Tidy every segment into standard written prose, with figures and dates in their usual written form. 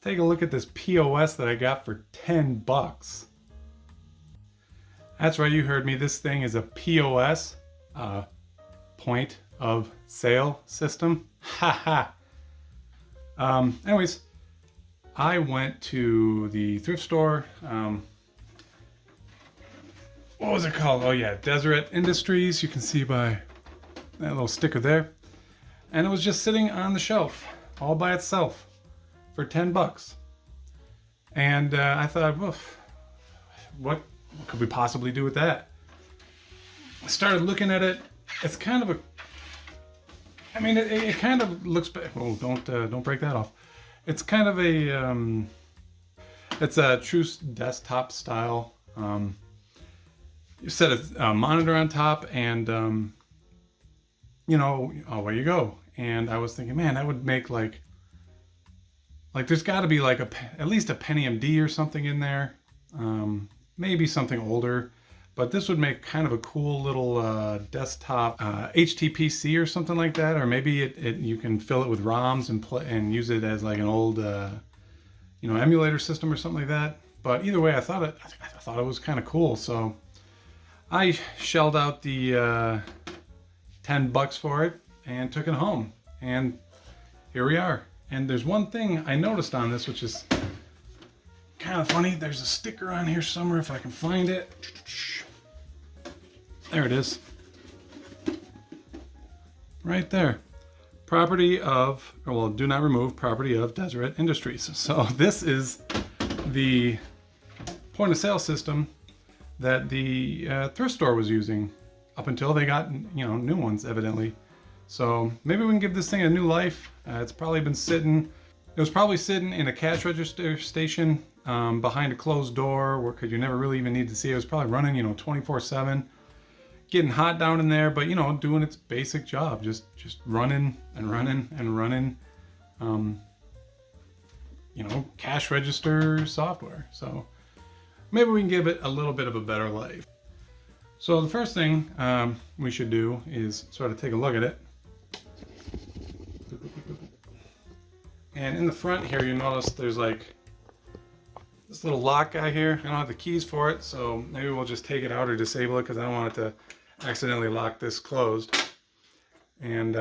take a look at this POS that I got for 10 bucks. That's right, you heard me. This thing is a POS, point of sale system. Ha ha. Anyways, I went to the thrift store. What was it called? Oh yeah, Deseret Industries. You can see by that little sticker there. And it was just sitting on the shelf all by itself for 10 bucks. And I thought, well, what could we possibly do with that? I started looking at it. It's kind of a, I mean, it kind of looks, oh, don't break that off. It's kind of a, it's a true desktop style. You set a monitor on top and, you know, away you go. And I was thinking, man, that would make like there's got to be like at least a Pentium D or something in there. Maybe something older, but this would make kind of a cool little desktop HTPC or something like that. Or maybe you can fill it with ROMs and use it as like an old, you know, emulator system or something like that. But either way, I thought it was kind of cool. So I shelled out the 10 bucks for it and took it home, and here we are. And there's one thing I noticed on this, which is kind of funny. There's a sticker on here somewhere if I can find it. There it is. Right there. Property of, well, do not remove, property of Deseret Industries. So this is the point of sale system that the thrift store was using up until they got, you know, new ones evidently. So maybe we can give this thing a new life. It's probably been sitting, it was probably sitting in a cash register station behind a closed door where you never really even need to see it. It was probably running, you know, 24/7, getting hot down in there, but you know, doing its basic job, just running and running and running, you know, cash register software. So maybe we can give it a little bit of a better life. So the first thing we should do is sort of take a look at it. And in the front here, you notice there's like this little lock guy here. I don't have the keys for it, so maybe we'll just take it out or disable it because I don't want it to accidentally lock this closed. And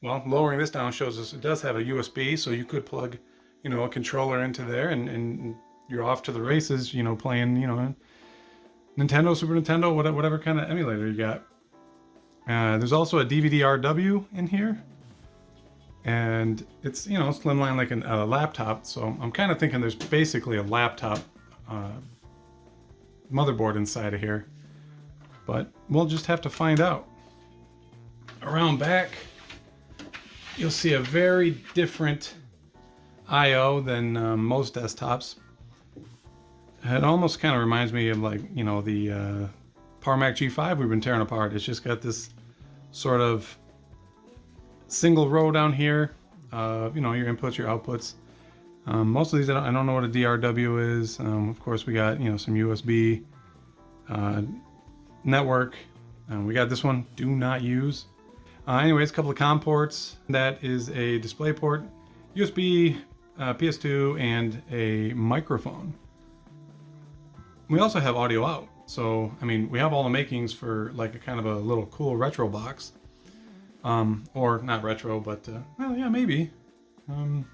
well, lowering this down shows us it does have a USB, so you could plug, you know, a controller into there and you're off to the races, you know, playing, you know, Nintendo, Super Nintendo, whatever kind of emulator you got. There's also a DVD-RW in here. And it's, you know, slimline like a laptop. So I'm kind of thinking there's basically a laptop motherboard inside of here. But we'll just have to find out. Around back, you'll see a very different I/O than most desktops. It almost kind of reminds me of, like, you know, the PowerMac G5 we've been tearing apart. It's just got this sort of single row down here, you know, your inputs, your outputs. Most of these, I don't know what a DRW is. Of course, we got, you know, some USB network. We got this one, do not use. Anyways, a couple of COM ports. That is a display port, USB, PS2, and a microphone. We also have audio out. So, I mean, we have all the makings for like a kind of a little cool retro box. Or not retro, but, well, yeah, maybe. I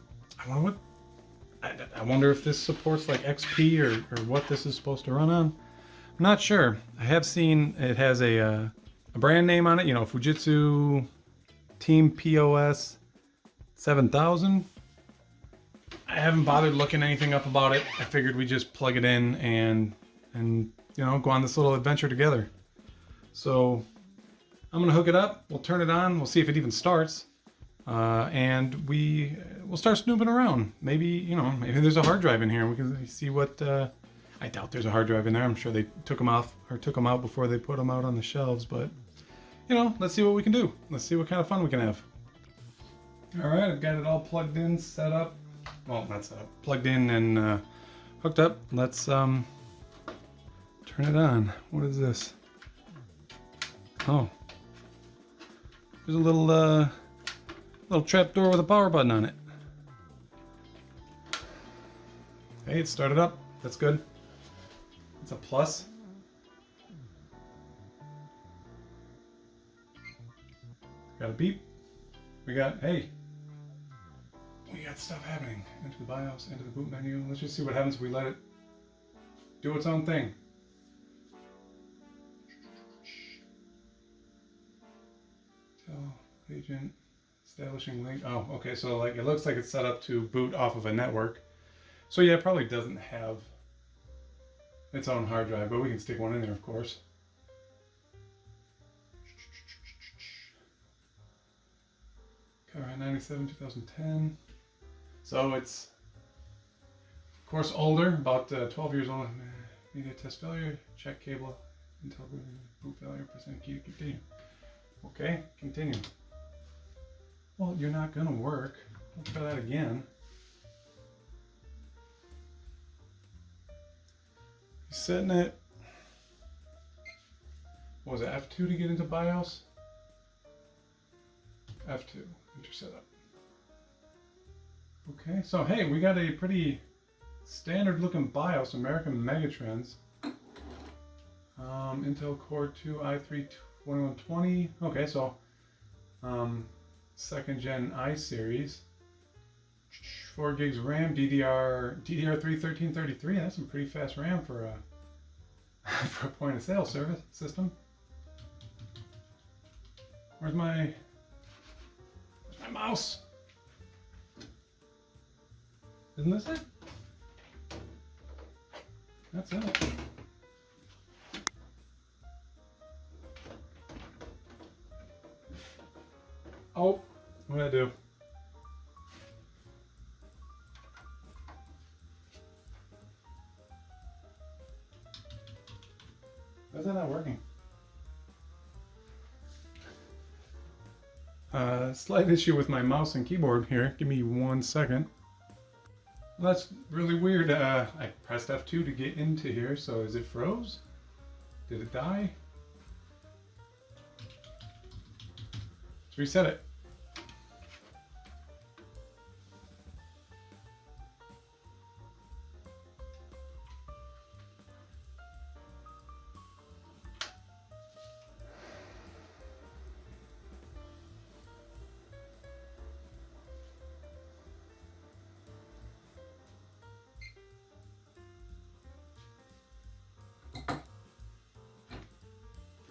wonder if this supports like XP or what this is supposed to run on. I'm not sure. I have seen it has a brand name on it, you know, Fujitsu Team POS 7000. I haven't bothered looking anything up about it. I figured we just plug it in and you know, go on this little adventure together. So I'm gonna hook it up, we'll turn it on, we'll see if it even starts, and we'll start snooping around. Maybe, you know, maybe there's a hard drive in here and we can see what, I doubt there's a hard drive in there. I'm sure they took them out before they put them out on the shelves, but, you know, let's see what we can do. Let's see what kind of fun we can have. All right, I've got it all plugged in, set up. Well, not set up, plugged in and hooked up. Let's turn it on. What is this? Oh. There's a little trap door with a power button on it. Hey, it started up. That's good. It's a plus. Got a beep. We got, hey, we got stuff happening. Into the BIOS, into the boot menu. Let's just see what happens if we let it do its own thing. Tell agent, establishing link. Oh, okay, so like it looks like it's set up to boot off of a network. So yeah, it probably doesn't have its own hard drive, but we can stick one in there, of course. Copyright 97, 2010. So it's, of course, older, about 12 years old. Media test failure, check cable, Intel boot failure, percent key to continue. Okay, continue. Well, you're not gonna work. Let's try that again. You're setting it, what was it, F2 to get into BIOS? F2, enter setup. Okay, so hey, we got a pretty standard looking BIOS, American Megatrends. Intel Core 2 i3 2120. Okay, so second gen I series. 4 gigs RAM, DDR3 1333. That's some pretty fast RAM for a for a point of sale service system. Where's my mouse? Isn't this it? That's it. Oh, what did I do? Why is that not working? Slight issue with my mouse and keyboard here. Give me 1 second. Well, that's really weird. I pressed F2 to get into here, so is it froze? Did it die? Let's reset it.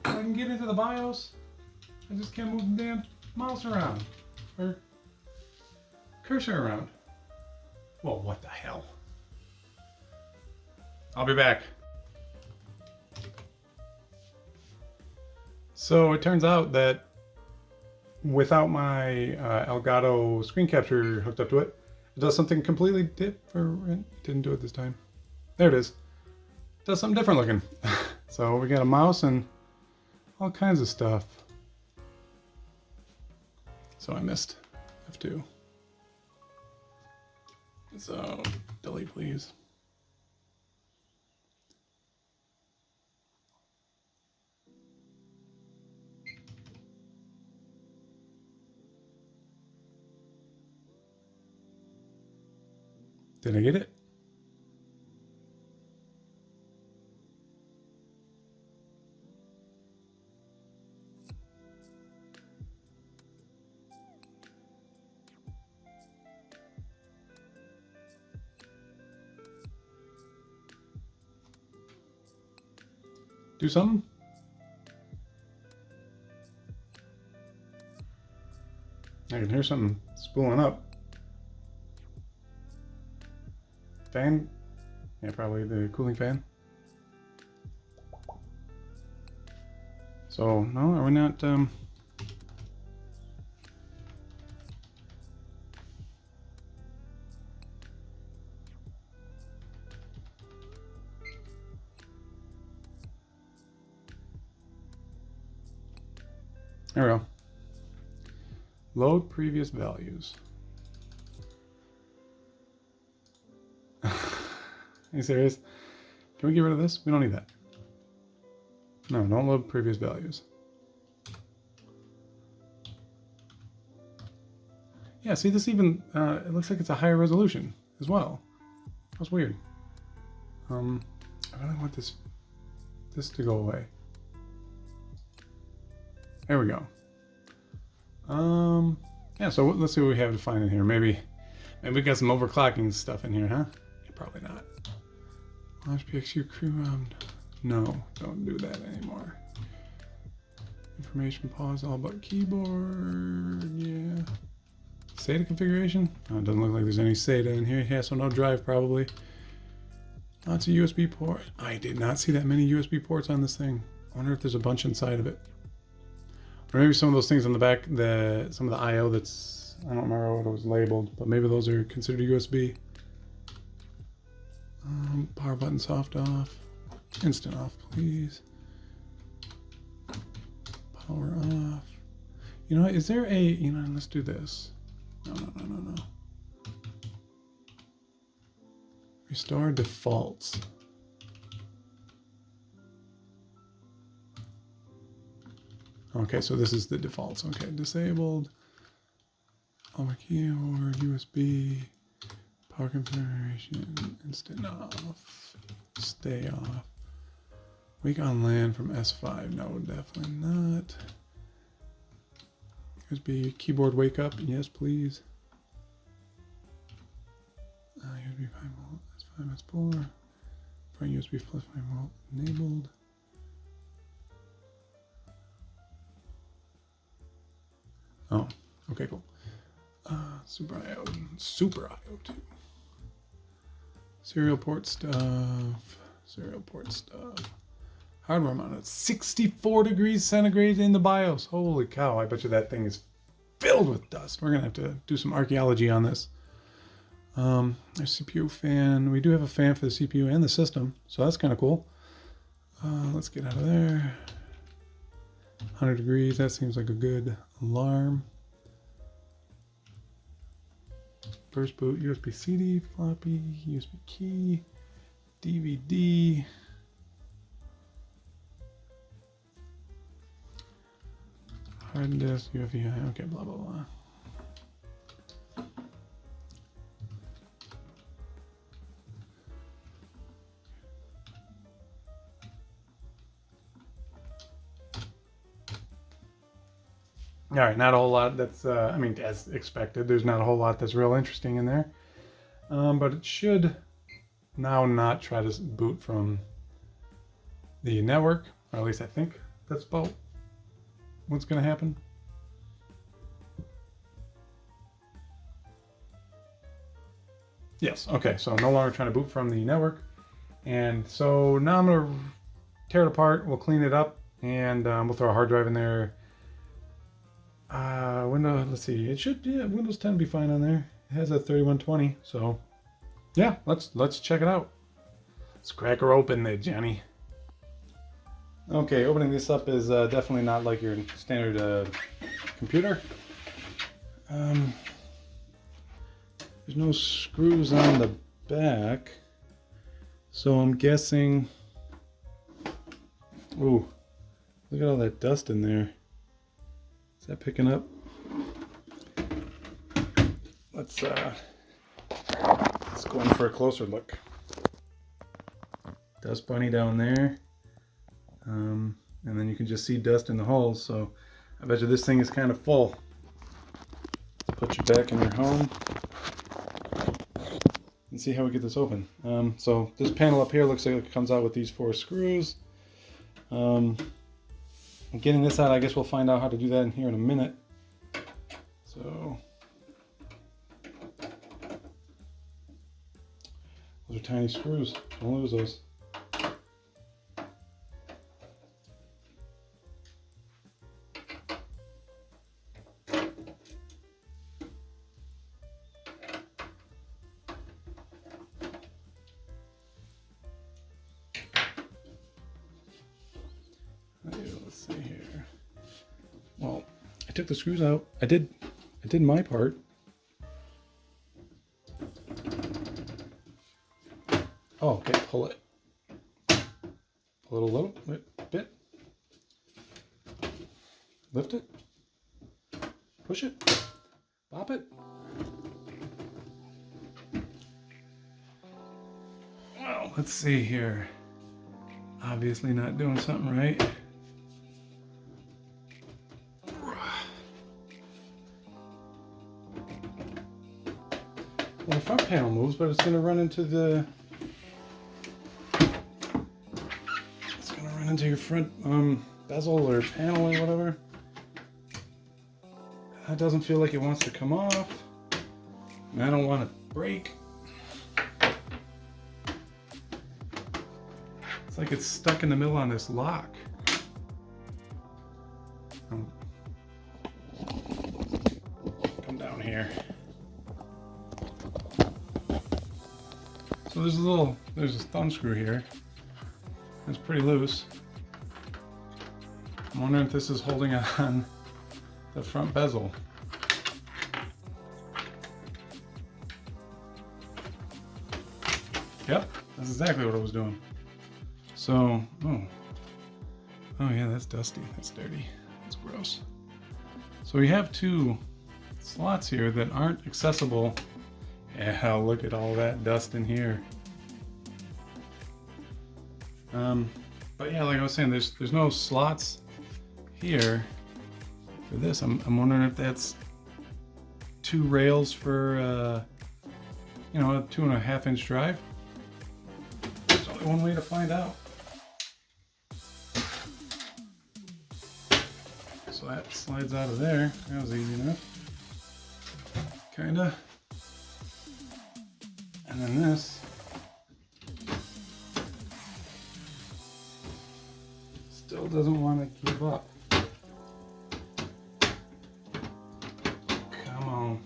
I can get into the BIOS. I just can't move the damn mouse around or cursor around. Well, what the hell? I'll be back. So it turns out that without my Elgato screen capture hooked up to it, it does something completely different. Didn't do it this time. There it is. It does something different looking. So we got a mouse and all kinds of stuff. So I missed F2. So delete, please. Did I get it? Do something? I can hear something spooling up. Fan? Yeah, probably the cooling fan. So, no, are we not, There we go. Load previous values. Are you serious? Can we get rid of this? We don't need that. No, don't load previous values. Yeah, see this even, it looks like it's a higher resolution as well. Feels weird. I really want this to go away. There we go. Yeah, so let's see what we have to find in here. Maybe we got some overclocking stuff in here, huh? Yeah, probably not. Launch PXU crew. No, don't do that anymore. Information pause all but keyboard. Yeah. SATA configuration? Oh, it doesn't look like there's any SATA in here. Yeah, so no drive probably. Lots of USB port. I did not see that many USB ports on this thing. I wonder if there's a bunch inside of it. Or maybe some of those things on the back, some of the I/O that's, I don't remember what it was labeled, but maybe those are considered USB. Power button soft off. Instant off, please. Power off. You know what, is there a, let's do this. No. Restore defaults. Okay, so this is the defaults. Okay, disabled. On my keyboard, USB, power configuration, instant off, stay off. Wake on LAN from S5. No, definitely not. USB keyboard wake up. Yes, please. USB 5 volt, S5, S4. Front USB plus 5 volt enabled. Oh, okay, cool. Super IO 2. Serial port stuff. Hardware mounted 64 degrees centigrade in the BIOS. Holy cow, I bet you that thing is filled with dust. We're gonna have to do some archaeology on this. Our CPU fan. We do have a fan for the CPU and the system, so that's kind of cool. Let's get out of there. 100 degrees, that seems like a good alarm. Burst boot, USB CD, floppy, USB key, DVD. Hard disk, UFI, okay, blah, blah, blah. All right, not a whole lot that's, I mean, as expected, there's not a whole lot that's real interesting in there. But it should now not try to boot from the network, or at least I think that's about what's going to happen. Yes, okay, so no longer trying to boot from the network. And so now I'm going to tear it apart, we'll clean it up, and we'll throw a hard drive in there. Let's see, it should, yeah, Windows 10 be fine on there. It has a 3120, so yeah, let's check it out. Let's crack her open there, Johnny. Okay, opening this up is definitely not like your standard computer. There's no screws on the back, so I'm guessing, ooh, look at all that dust in there. Is that picking up? Let's go in for a closer look. Dust bunny down there. And then you can just see dust in the holes, so I bet you this thing is kind of full. Put you back in your home and see how we get this open. So this panel up here looks like it comes out with these 4 screws. Getting this out, I guess we'll find out how to do that in here in a minute. So those are tiny screws. Don't lose those. Let's see here. Well, I took the screws out. I did my part. Oh, okay, pull it. Pull it a little bit. Lift it. Push it. Pop it. let's see here. Obviously not doing something right. Well, the front panel moves, but it's going to run into the... It's going to run into your front bezel or panel or whatever. That doesn't feel like it wants to come off. And I don't want it to break. It's like it's stuck in the middle on this lock. Come down here. So there's a thumb screw here. It's pretty loose. I'm wondering if this is holding on the front bezel. Yep, that's exactly what I was doing. So, oh yeah, that's dusty, that's dirty, that's gross. So we have two slots here that aren't accessible. Yeah, look at all that dust in here. But yeah, like I was saying, there's no slots here for this. I'm wondering if that's two rails for you know, a 2.5 inch drive. There's only one way to find out. So that slides out of there. That was easy enough. Kinda. And then this still doesn't want to give up. Come on.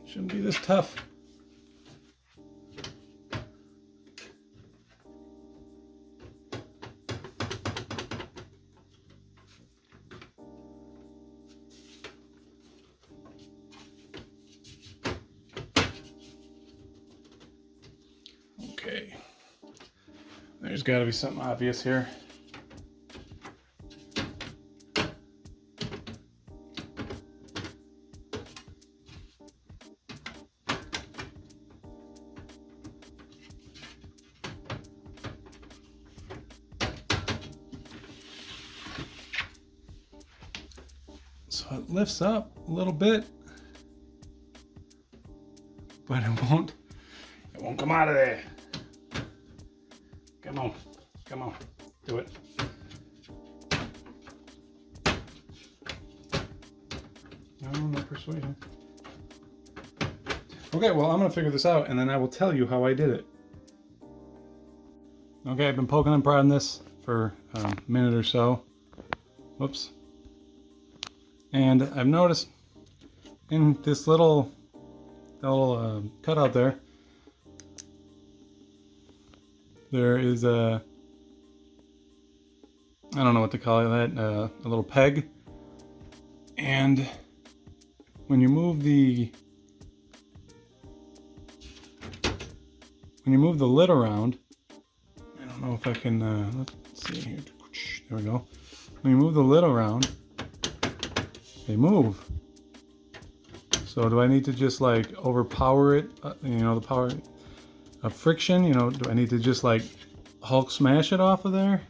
Shouldn't be this tough. Okay, there's got to be something obvious here. So it lifts up a little bit, but it won't come out of there. Come on, do it. No persuasion. Okay, well, I'm gonna figure this out and then I will tell you how I did it. Okay, I've been poking and prodding this for a minute or so. Whoops. And I've noticed in this little cutout there, there is a, I don't know what to call that, a little peg. And when you move the lid around, I don't know if I can, let's see here. There we go. When you move the lid around, they move. So do I need to just like overpower it? You know, the power of friction, you know, do I need to just like Hulk smash it off of there?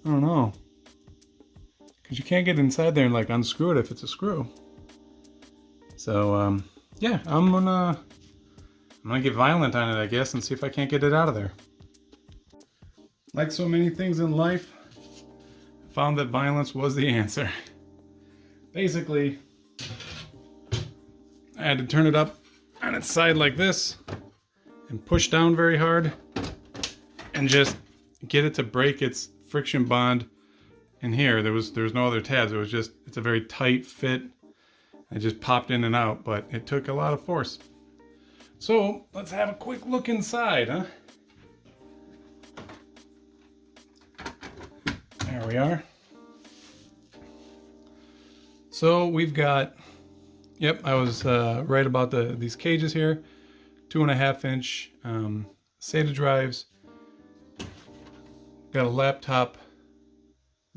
I don't know. Because you can't get inside there and like unscrew it if it's a screw. So yeah, I'm gonna get violent on it, I guess, and see if I can't get it out of there. Like so many things in life, I found that violence was the answer. Basically, I had to turn it up on its side like this and push down very hard and just get it to break its friction bond in here. There was no other tabs. It was just, it's a very tight fit. It just popped in and out, but it took a lot of force. So let's have a quick look inside, huh? There we are. So we've got, yep, I was right about these cages here. 2.5-inch SATA drives. Got a laptop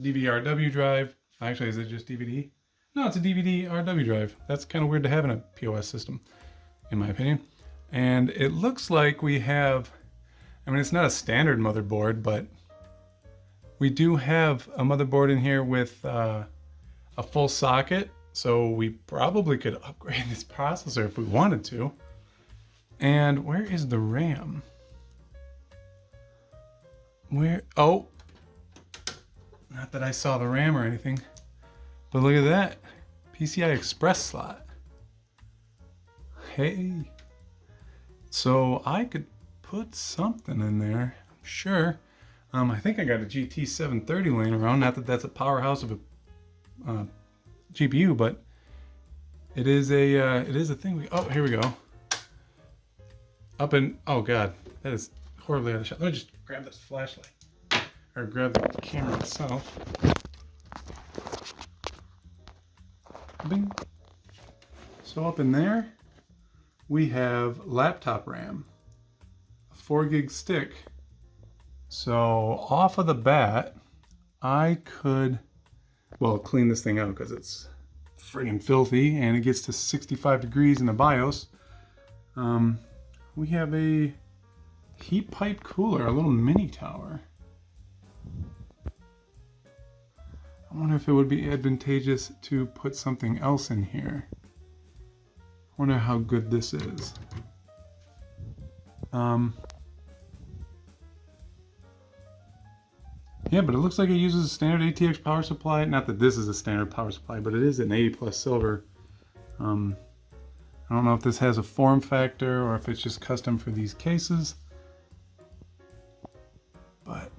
DVD-RW drive. Actually, is it just DVD? No, it's a DVD-RW drive. That's kind of weird to have in a POS system, in my opinion. And it looks like we have, I mean, it's not a standard motherboard, but we do have a motherboard in here with a full socket. So we probably could upgrade this processor if we wanted to. And where is the RAM? Where? Oh, not that I saw the RAM or anything, but look at that. PCI Express slot. Hey. So I could put something in there, I'm sure. I think I got a GT 730 laying around. Not that that's a powerhouse of a GPU, but it is a thing. Oh, here we go. Oh God, that is horribly out of shot. Let me just grab this flashlight, or grab the camera itself. Bing. So up in there, we have laptop RAM, a 4 gig stick. So off of the bat, I could, well, clean this thing out because it's friggin' filthy and it gets to 65 degrees in the BIOS. We have a heat pipe cooler, a little mini tower. I wonder if it would be advantageous to put something else in here. I wonder how good this is. Yeah, but it looks like it uses a standard ATX power supply. Not that this is a standard power supply, but it is an 80 plus silver. I don't know if this has a form factor or if it's just custom for these cases. But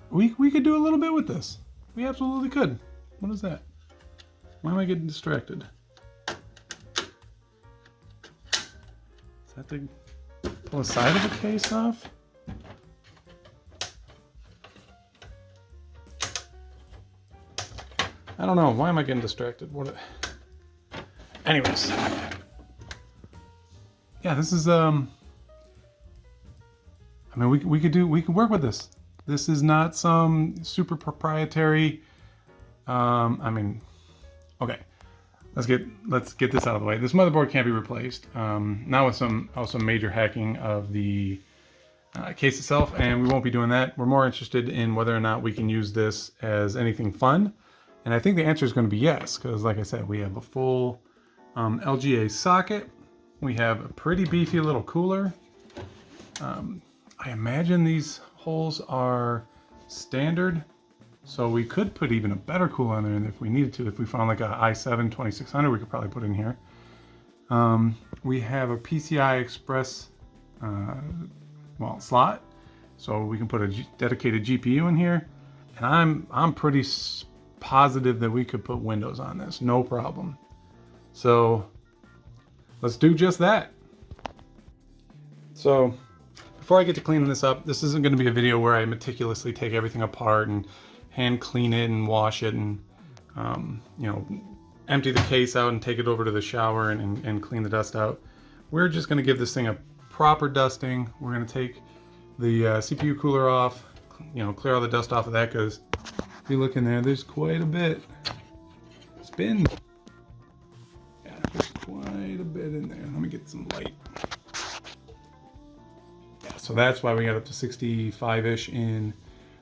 we could do a little bit with this. We absolutely could. What is that? Why am I getting distracted? Is that to pull the side of the case off? I don't know. Why am I getting distracted? Anyways. Yeah, this is, I mean, we could work with this. This is not some super proprietary, I mean, okay. Let's get this out of the way. This motherboard can't be replaced. Now with some major hacking of the case itself, and we won't be doing that. We're more interested in whether or not we can use this as anything fun. And I think the answer is going to be yes, because like I said, we have a full LGA socket. We have a pretty beefy little cooler. I imagine these holes are standard, so we could put even a better cooler on there if we needed to. If we found like a i7 2600, we could probably put in here. We have a PCI Express slot, so we can put a dedicated GPU in here. And I'm pretty positive that we could put Windows on this, no problem. So let's do just that. So before I get to cleaning this up, this isn't going to be a video where I meticulously take everything apart and hand clean it and wash it and you know, empty the case out and take it over to the shower and clean the dust out. We're just going to give this thing a proper dusting. We're going to take the CPU cooler off, you know, clear all the dust off of that, because if you look in there, there's quite a bit. Spin. Yeah, there's quite a bit in there. Let me get some light. Yeah, so that's why we got up to 65-ish in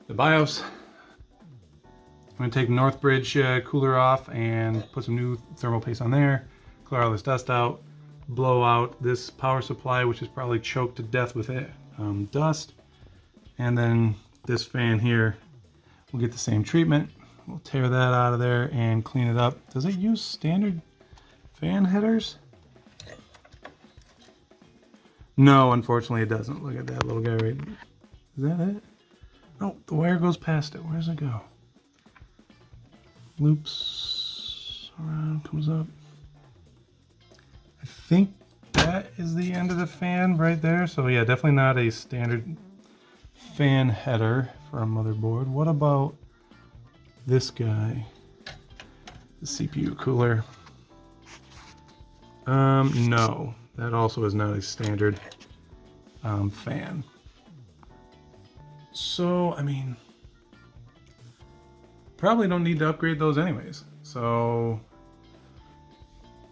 the BIOS. I'm going to take Northbridge cooler off and put some new thermal paste on there, clear all this dust out, blow out this power supply, which is probably choked to death with it, dust. And then this fan here will get the same treatment. We'll tear that out of there and clean it up. Does it use standard fan headers? No, unfortunately it doesn't. Look at that little guy right there. Is that it? Oh, the wire goes past it. Where does it go? Loops around, comes up. I think that is the end of the fan right there. So yeah, definitely not a standard fan header for a motherboard. What about this guy? The CPU cooler. No, That also is not a standard fan. So, I mean, probably don't need to upgrade those anyways. So,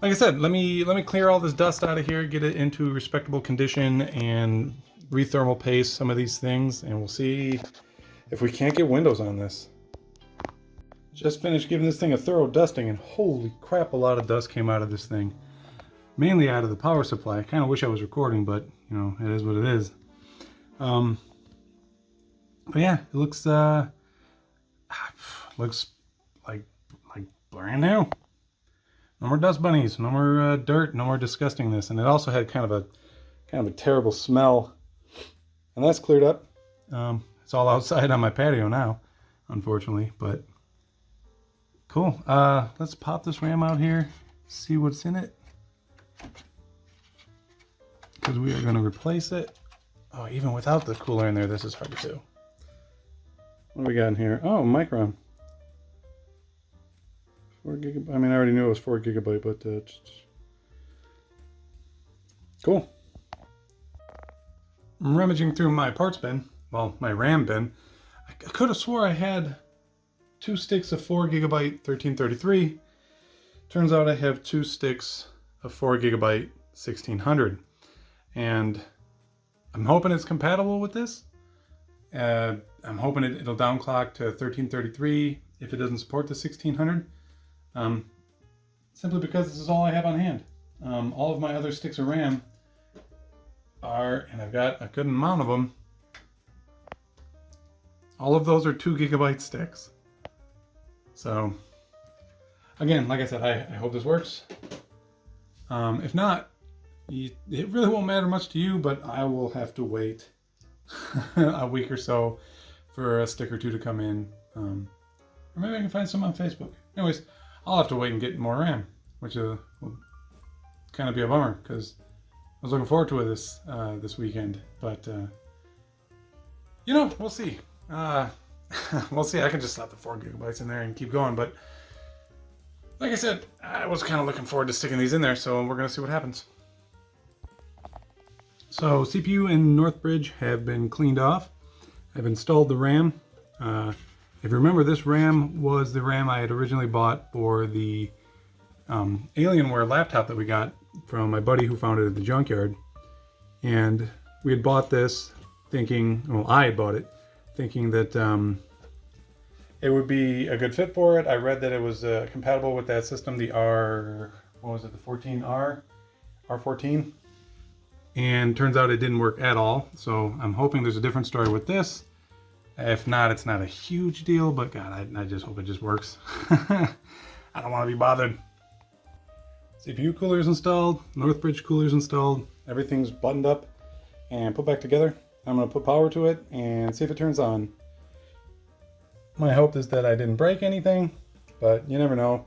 like I said, let me clear all this dust out of here, get it into respectable condition, and rethermal paste some of these things, and we'll see if we can't get windows on this. Just finished giving this thing a thorough dusting, and holy crap, a lot of dust came out of this thing. Mainly out of the power supply. I kind of wish I was recording, but you know, it is what it is. But yeah, it looks like brand new. No more dust bunnies, no more dirt, no more disgustingness, and it also had kind of a terrible smell. And that's cleared up. It's all outside on my patio now, unfortunately, but cool. Let's pop this RAM out here, see what's in it, because we are going to replace it. Oh, even without the cooler in there, this is hard to do. What do we got in here? Oh, Micron. 4 gigabyte. I mean, I already knew it was 4 gigabyte, but cool. I'm rummaging through my parts bin, well, my RAM bin. I could have swore I had 2 sticks of 4 gigabyte 1333. Turns out I have 2 sticks of 4 gigabyte 1600, and I'm hoping it's compatible with this. I'm hoping it'll downclock to 1333 if it doesn't support the 1600. Simply because this is all I have on hand. All of my other sticks of RAM are, and I've got a good amount of them, all of those are 2 gigabyte sticks. So again, like I said, I hope this works. If not, it really won't matter much to you, but I will have to wait a week or so for a stick or two to come in. Or maybe I can find some on Facebook. Anyways, I'll have to wait and get more RAM, which will kind of be a bummer because I was looking forward to it this weekend. But you know, we'll see. We'll see. I can just slap the 4 gigabytes in there and keep going. But like I said, I was kind of looking forward to sticking these in there, so we're gonna see what happens. So CPU and Northbridge have been cleaned off. I've installed the RAM. If you remember, this RAM was the RAM I had originally bought for the Alienware laptop that we got from my buddy who found it at the junkyard. And we had bought this thinking, well, I had bought it thinking that it would be a good fit for it. I read that it was compatible with that system, the the 14R, R14. And turns out it didn't work at all. So I'm hoping there's a different story with this. If not, it's not a huge deal, but God, I just hope it just works. I don't want to be bothered. CPU cooler's installed, Northbridge cooler's installed, everything's buttoned up and put back together. I'm going to put power to it and see if it turns on. My hope is that I didn't break anything, but you never know.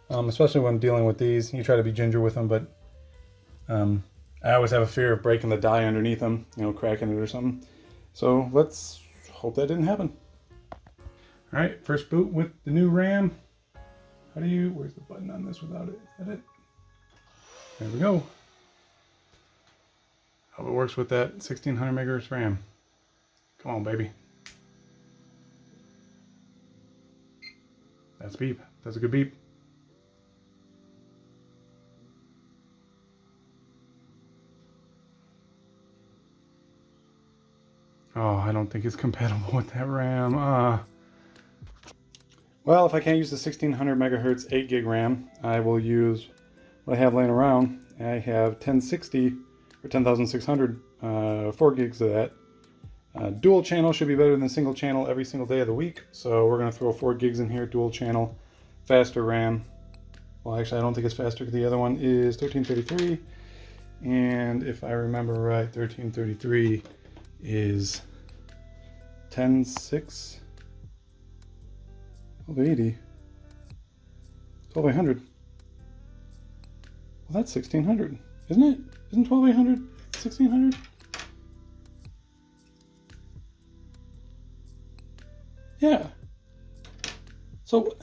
Especially when dealing with these, you try to be ginger with them, but I always have a fear of breaking the die underneath them, you know, cracking it or something. So let's hope that didn't happen. All right, first boot with the new RAM. Where's the button on this without it? Is that it? There we go. Hope it works with that 1600 megahertz RAM. Come on, baby. That's a beep. That's a good beep. Oh, I don't think it's compatible with that RAM. Well, if I can't use the 1600 megahertz 8 gig RAM, I will use what I have laying around. I have 1060 or 10600, 4 gigs of that. Dual channel should be better than single channel every single day of the week. So we're going to throw 4 gigs in here, dual channel, faster RAM. Well, actually, I don't think it's faster because the other one is 1333. And if I remember right, 1333 is 10.6, 1280, 1200. Well, that's 1600, isn't it? Isn't 1200 1600? Yeah. So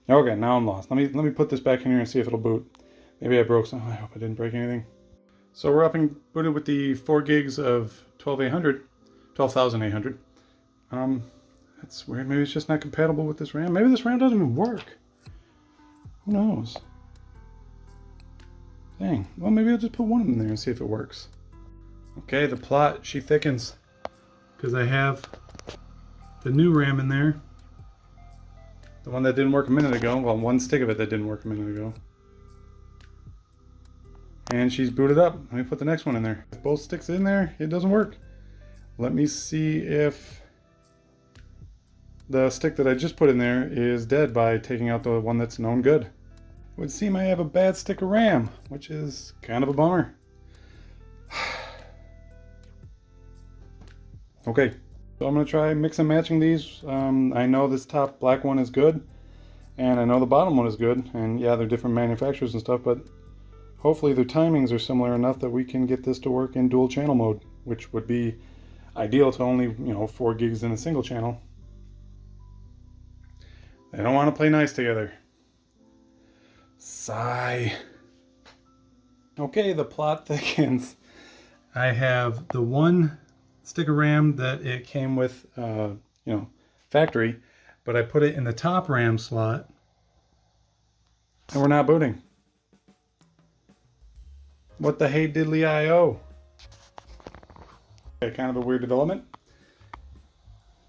Okay, now I'm lost. Let me put this back in here and see if it'll boot. Maybe I broke some. I hope I didn't break anything. So we're up and booted with the 4 gigs of 12,800. That's weird. Maybe it's just not compatible with this RAM. Maybe this RAM doesn't even work. Who knows? Dang. Well, maybe I'll just put one in there and see if it works. Okay, the plot, she thickens. Because I have the new RAM in there. The one that didn't work a minute ago. Well, one stick of it that didn't work a minute ago. And she's booted up. Let me put the next one in there. If both sticks in there, it doesn't work. Let me see if the stick that I just put in there is dead by taking out the one that's known good. It would seem I have a bad stick of RAM, which is kind of a bummer. Okay, so I'm going to try mix and matching these. I know this top black one is good, and I know the bottom one is good, and yeah, they're different manufacturers and stuff, but hopefully their timings are similar enough that we can get this to work in dual channel mode, which would be ideal to only, 4 gigs in a single channel. They don't want to play nice together. Sigh. Okay, the plot thickens. I have the one stick of RAM that it came with, factory, but I put it in the top RAM slot, and we're not booting. What the hey diddly I-O? Okay, kind of a weird development.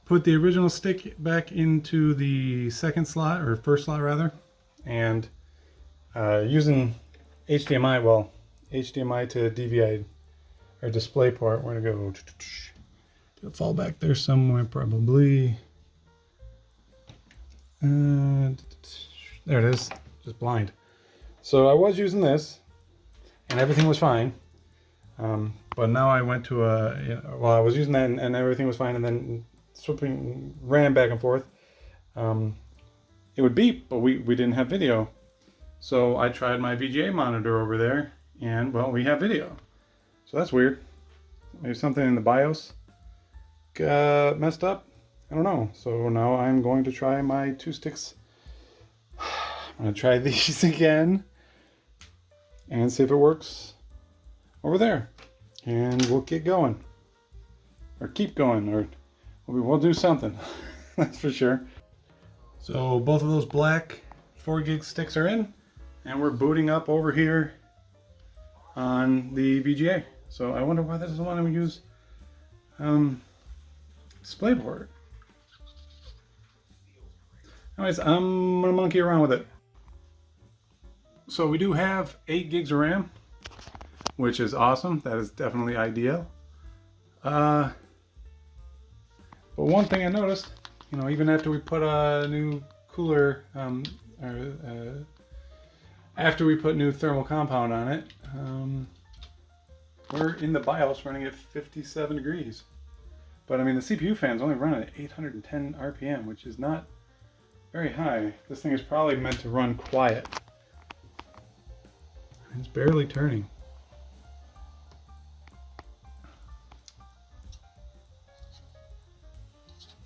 Put the original stick back into the second slot, or first slot rather, and using HDMI to DVI or display port, we're gonna go. It'll fall back there somewhere probably. There it is, just blind. So I was using this, and everything was fine. But now I went to I was using that and everything was fine, and then switching RAM back and forth. It would beep, but we didn't have video. So I tried my VGA monitor over there, and well, we have video. So that's weird. Maybe something in the BIOS got messed up. I don't know. So now I'm going to try my 2 sticks. I'm going to try these again and see if it works over there. And we'll get going. Or keep going. Or we'll do something. That's for sure. So both of those black 4 gig sticks are in. And we're booting up over here on the VGA. So I wonder why this doesn't want to use DisplayPort. Anyways, I'm gonna monkey around with it. So we do have 8 gigs of RAM, which is awesome. That is definitely ideal. But one thing I noticed, even after we put a new cooler, after we put new thermal compound on it, we're in the BIOS running at 57 degrees. But I mean, the CPU fan's only running at 810 RPM, which is not very high. This thing is probably meant to run quiet. It's barely turning.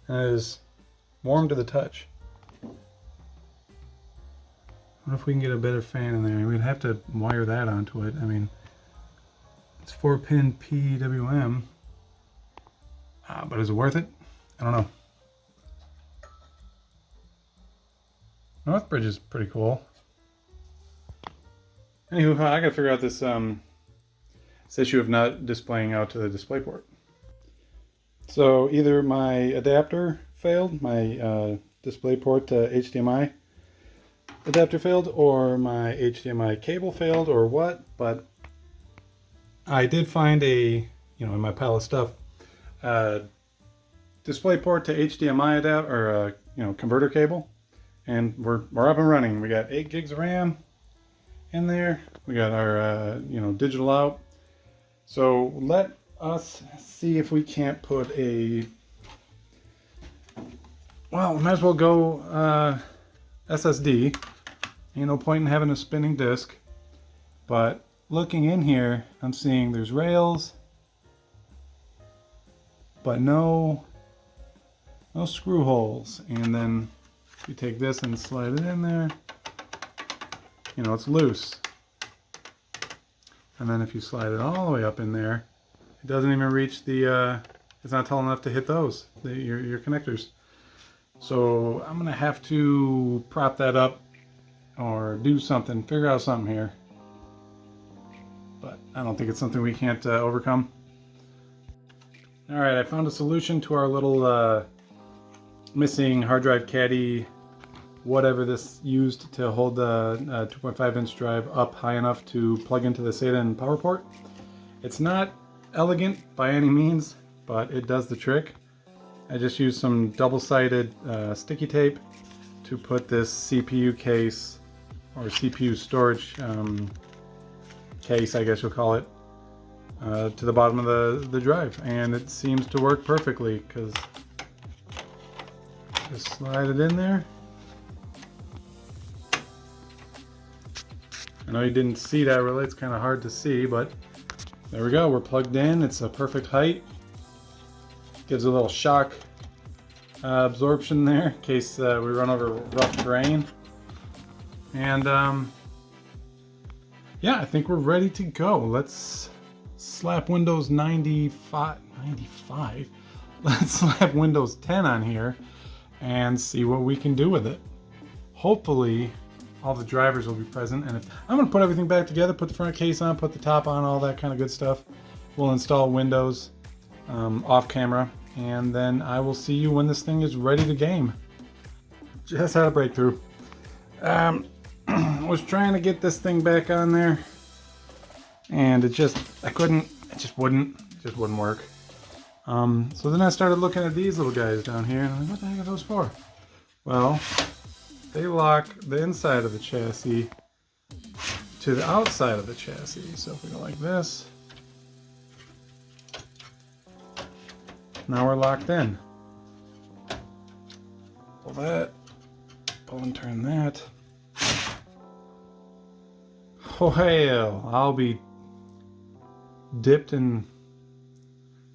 And it is warm to the touch. What if we can get a better fan in there? We'd have to wire that onto it. I mean, it's 4-pin PWM. But is it worth it? I don't know. Northbridge is pretty cool. Anywho, I gotta figure out this issue of not displaying out to the DisplayPort. So either my adapter failed, my DisplayPort to HDMI adapter failed, or my HDMI cable failed, or what, but I did find a, in my pile of stuff, DisplayPort to HDMI adapter, or converter cable, and we're up and running. We got 8 gigs of RAM in there. We got our digital out. So let us see if we can't put a, well, we might as well go SSD. Ain't no point in having a spinning disk. But looking in here, I'm seeing there's rails, but no screw holes. And then You take this and slide it in there. You know, it's loose. And then if you slide it all the way up in there, it doesn't even reach the, it's not tall enough to hit those, your connectors. So I'm gonna have to prop that up or do something, figure out something here. But I don't think it's something we can't overcome. All right, I found a solution to our little missing hard drive caddy, whatever this used to hold the 2.5 inch drive up high enough to plug into the SATA and power port. It's not elegant by any means, but it does the trick. I just used some double-sided sticky tape to put this CPU case, or CPU storage case, I guess you'll call it, to the bottom of the drive, and it seems to work perfectly because just slide it in there. I know you didn't see that really, it's kind of hard to see, but there we go, we're plugged in. It's a perfect height. Gives a little shock absorption there in case we run over rough terrain. And yeah, I think we're ready to go. Let's slap Windows 95. Let's slap Windows 10 on here and see what we can do with it. Hopefully all the drivers will be present, and I'm going to put everything back together, put the front case on, put the top on, all that kind of good stuff. We'll install Windows off camera, and then I will see you when this thing is ready to game. Just had a breakthrough. Was trying to get this thing back on there, and it just wouldn't work. So then I started looking at these little guys down here, and I'm like, what the heck are those for? Well, they lock the inside of the chassis to the outside of the chassis. So if we go like this, now we're locked in. Pull that, pull and turn that. Oh hell, I'll be dipped and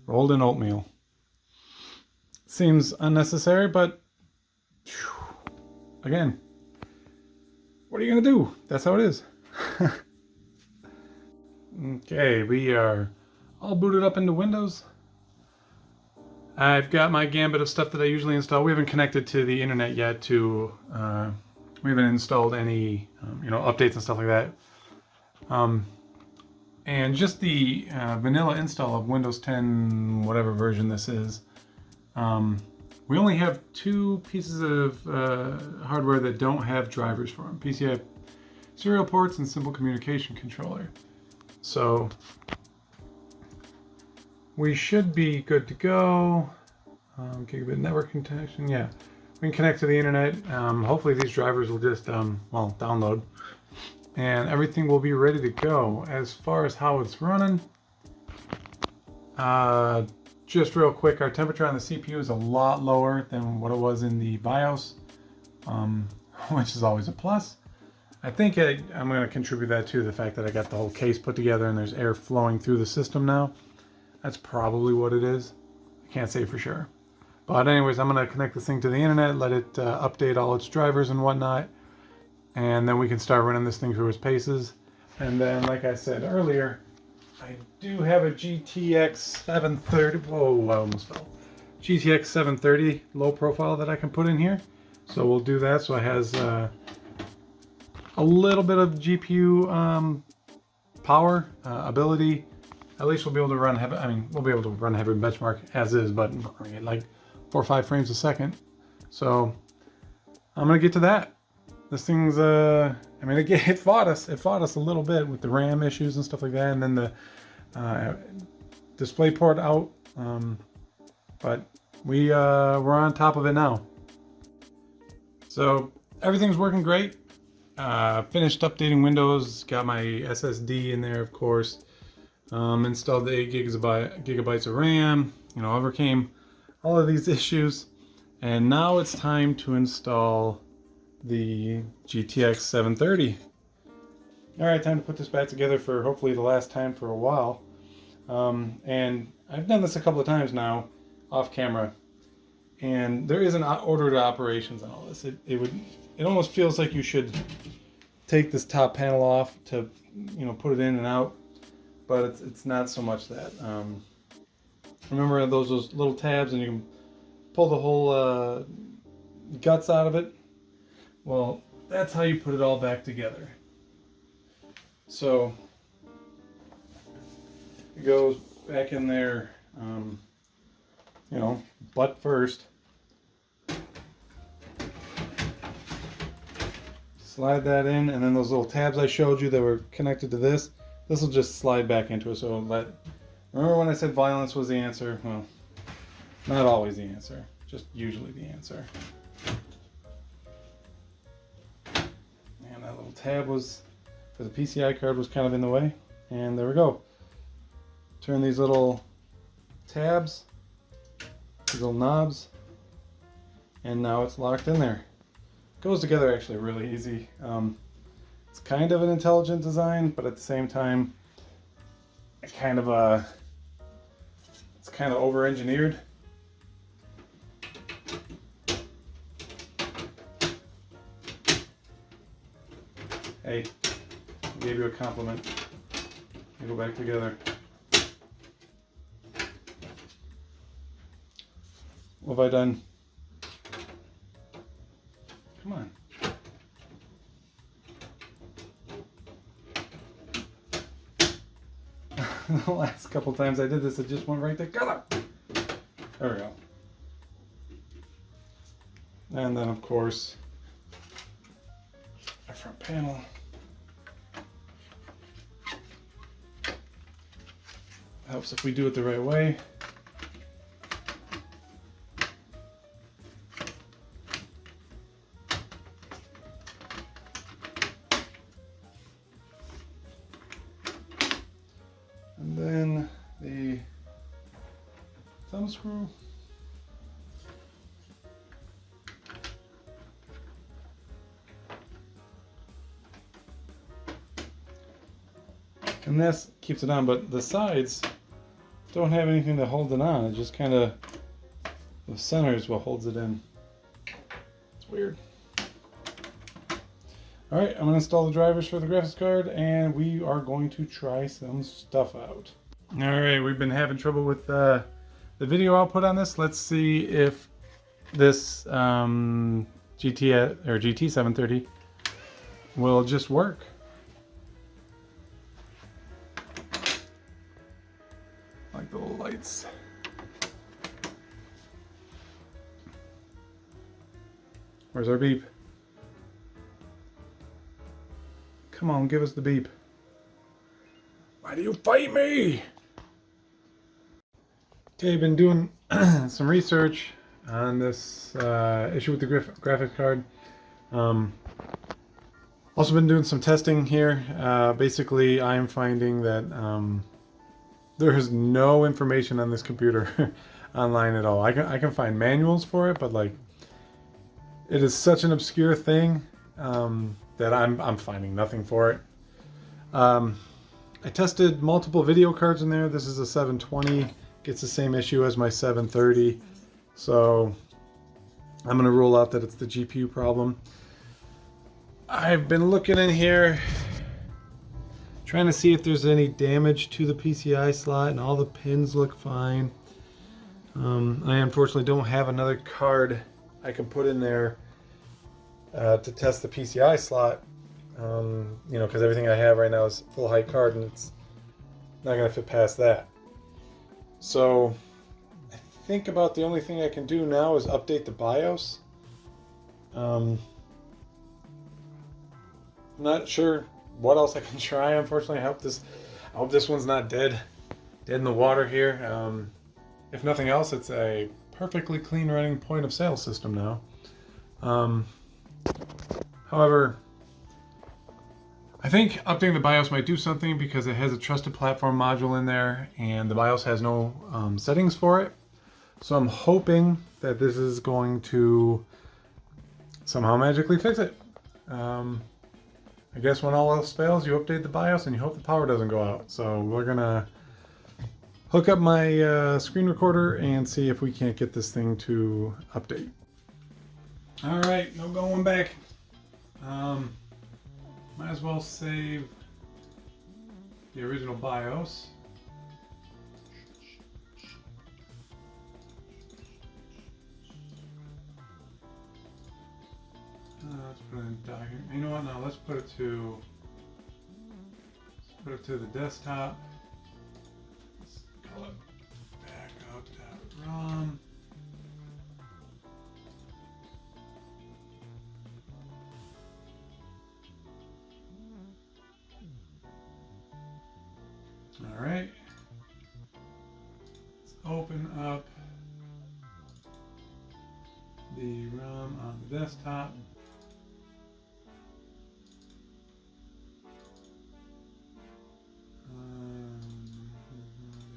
rolled in oatmeal. Seems unnecessary, but again, what are you gonna do? That's how it is. Okay, we are all booted up into Windows. I've got my gambit of stuff that I usually install. We haven't connected to the internet yet to, we haven't installed any, updates and stuff like that. And just the vanilla install of Windows 10, whatever version this is, we only have two pieces of hardware that don't have drivers for them. PCI serial ports and simple communication controller. So we should be good to go. Gigabit networking connection, yeah. We can connect to the internet. Hopefully these drivers will just, download. And everything will be ready to go. As far as how it's running, just real quick, our temperature on the CPU is a lot lower than what it was in the BIOS, which is always a plus. I think I'm going to contribute that to the fact that I got the whole case put together and there's air flowing through the system now. That's probably what it is. I can't say for sure. But anyways, I'm going to connect this thing to the internet, let it update all its drivers and whatnot, and then we can start running this thing through its paces. And then, like I said earlier, I do have a GTX 730, whoa, I almost fell. GTX 730 low profile that I can put in here. So we'll do that so it has a little bit of GPU power, ability. At least we'll be able to run heavy, we'll be able to run heavy benchmark as is, but like 4 or 5 frames a second. So I'm gonna get to that. This thing's, it fought us a little bit with the RAM issues and stuff like that, and then the display port out, but we're on top of it now. So everything's working great. Finished updating Windows, got my SSD in there, of course. Installed the 8 gigabytes of RAM, overcame all of these issues, and now it's time to install the GTX 730. Alright, time to put this back together for hopefully the last time for a while. And I've done this a couple of times now, off camera. And there is an order to operations on all this. It almost feels like you should take this top panel off to, put it in and out, but it's not so much that. Remember those little tabs, and you can pull the whole guts out of it? Well, that's how you put it all back together. So it goes back in there, butt first. Slide that in, and then those little tabs I showed you that were connected to this will just slide back into it. So remember when I said violence was the answer? Well, not always the answer, just usually the answer. And that little tab was, for the PCI card, was kind of in the way. And there we go. Turn these little tabs, these little knobs, and now it's locked in there. Goes together actually really easy. It's kind of an intelligent design, but at the same time, it's kind of over-engineered. Hey, I gave you a compliment. They go back together. What have I done? Come on. The last couple times I did this, it just went right together. There we go. And then, of course, our front panel. Helps if we do it the right way. And then the thumb screw. And this keeps it on, but the sides don't have anything to hold it on. It just kind of, the center is what holds it in. It's weird. All right, I'm gonna install the drivers for the graphics card, and we are going to try some stuff out. All right, we've been having trouble with the video output on this. Let's see if this GT730 will just work. Like the little lights. Where's our beep? Come on, give us the beep. Why do you fight me? Okay, I've been doing some research on this issue with the graphics card. Also been doing some testing here. Basically, I'm finding that there is no information on this computer online at all. I can find manuals for it, but like, it is such an obscure thing that I'm finding nothing for it. I tested multiple video cards in there. This is a 720, gets the same issue as my 730. So I'm gonna rule out that it's the GPU problem. I've been looking in here, trying to see if there's any damage to the PCI slot, and all the pins look fine. I unfortunately don't have another card I can put in there to test the PCI slot, because everything I have right now is full height card, and it's not going to fit past that. So I think about the only thing I can do now is update the BIOS. I'm not sure what else I can try. Unfortunately, I hope this one's not dead in the water here. If nothing else, it's a perfectly clean running point of sale system now. However, I think updating the BIOS might do something because it has a trusted platform module in there, and the BIOS has no settings for it. So I'm hoping that this is going to somehow magically fix it. I guess when all else fails, you update the BIOS and you hope the power doesn't go out. So we're gonna hook up my screen recorder and see if we can't get this thing to update. All right, no going back. Might as well save the original BIOS. Let's put it in document. You know what? Now let's put it to the desktop. Let's call it backup.rom. All right. Let's open up the ROM on the desktop.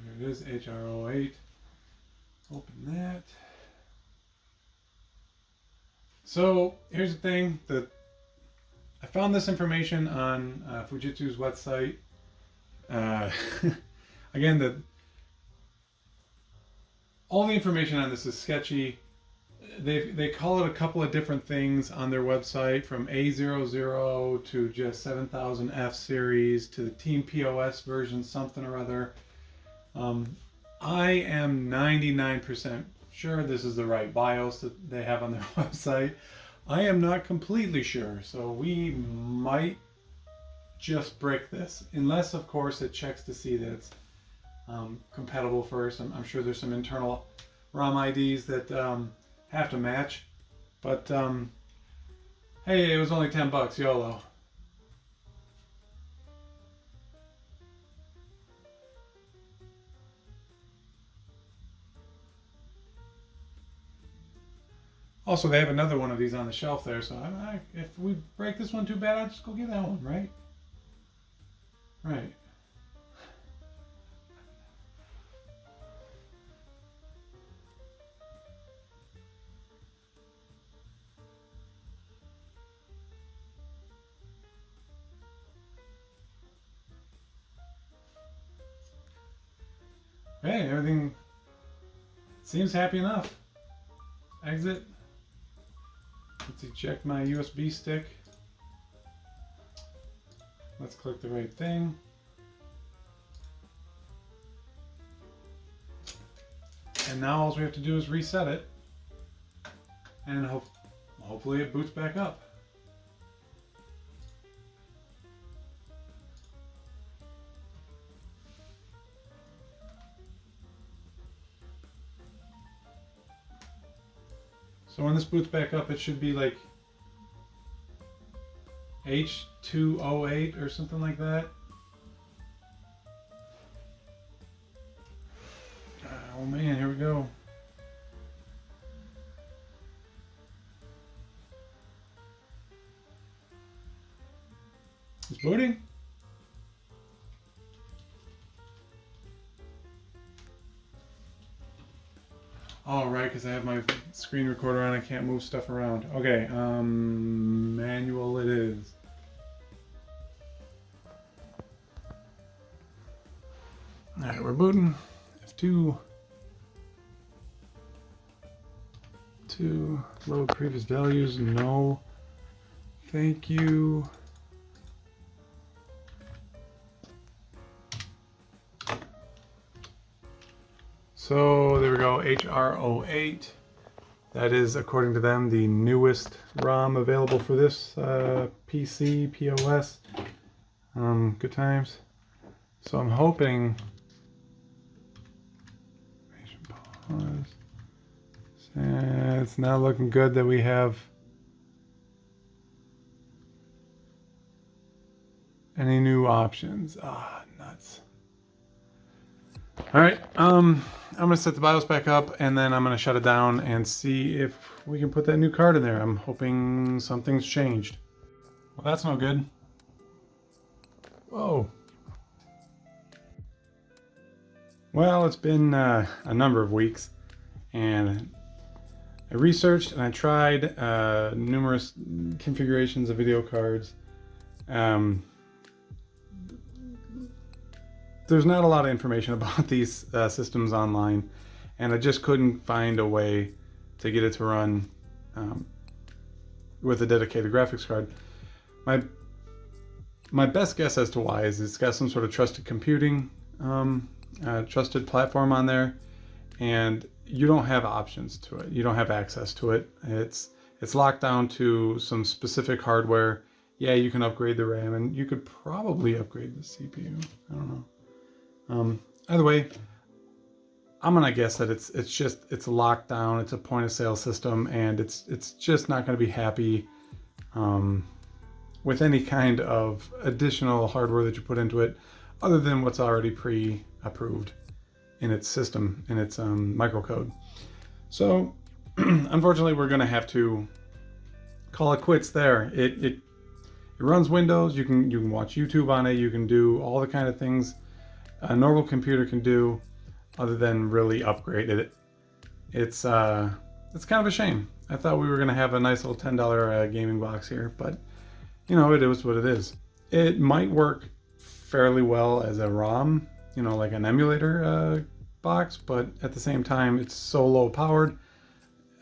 There it is, HR08. Open that. So here's the thing, that I found this information on Fujitsu's website. Again, all the information on this is sketchy. They call it a couple of different things on their website, from A00 to just 7000F series to the Team POS version something or other. I am 99% sure this is the right BIOS that they have on their website. I am not completely sure, so we might just break this, unless of course it checks to see that it's compatible first. I'm sure there's some internal ROM IDs that have to match, but hey, it was only 10 bucks, YOLO. Also, they have another one of these on the shelf there, so if we break this one too bad, I'll just go get that one, right? Right. Hey, everything seems happy enough. Exit. Let's eject my USB stick. Let's click the right thing. And now all we have to do is reset it. And hopefully it boots back up. So when this boots back up, it should be like H208 or something like that. Oh man, here we go. It's booting. Oh, right, because I have my screen recorder on, I can't move stuff around. Okay, manual it is. Alright, we're booting. F2. To load previous values, no. Thank you. So there we go, HR08. That is, according to them, the newest ROM available for this PC, POS. Good times. So I'm hoping... It's not looking good that we have any new options. Ah, nuts. All right, I'm gonna set the BIOS back up and then I'm gonna shut it down and see if we can put that new card in there. I'm hoping something's changed. Well, that's no good. Whoa. Well, it's been a number of weeks, and I researched and I tried numerous configurations of video cards. there's not a lot of information about these systems online, and I just couldn't find a way to get it to run with a dedicated graphics card. My best guess as to why is it's got some sort of trusted computing, trusted platform on there, and you don't have options to it. You don't have access to it. It's locked down to some specific hardware. Yeah, you can upgrade the RAM, and you could probably upgrade the CPU. I don't know. Either way, I'm gonna guess that it's locked down. It's a point of sale system, and it's just not gonna be happy with any kind of additional hardware that you put into it, other than what's already pre-approved in its system, in its microcode. So, unfortunately, we're gonna have to call it quits there. It runs Windows. You can watch YouTube on it. You can do all the kind of things a normal computer can do, other than really upgrade it. It's kind of a shame. I thought we were gonna have a nice little $10 gaming box here, but you know, it is what it is. It might work fairly well as a ROM, you know, like an emulator box, but at the same time, it's so low powered.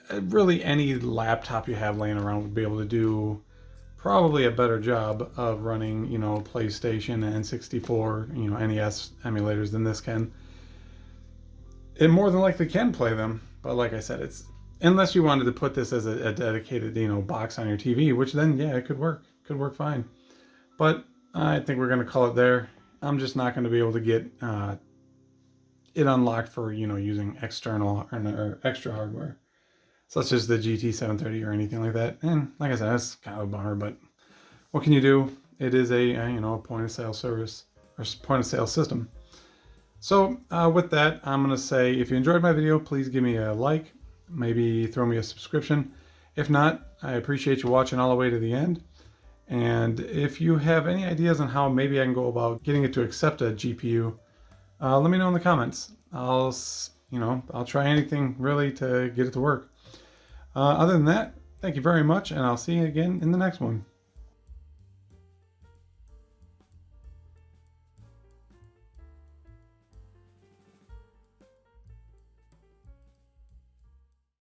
Really, any laptop you have laying around would be able to do probably a better job of running, you know, PlayStation and N64, you know, NES emulators than this can. It more than likely can play them, but like I said, it's unless you wanted to put this as a dedicated, you know, box on your TV, which then, yeah, it could work fine. But I think we're going to call it there. I'm just not going to be able to get it unlocked for, you know, using external or extra hardware, such as the GT730 or anything like that. And like I said, that's kind of a bummer, but what can you do? It is a, you know, a point of sale service or point of sale system. So with that, I'm going to say, if you enjoyed my video, please give me a like, maybe throw me a subscription. If not, I appreciate you watching all the way to the end. And if you have any ideas on how maybe I can go about getting it to accept a GPU, let me know in the comments. I'll try anything really to get it to work. Other than that, thank you very much, and I'll see you again in the next one.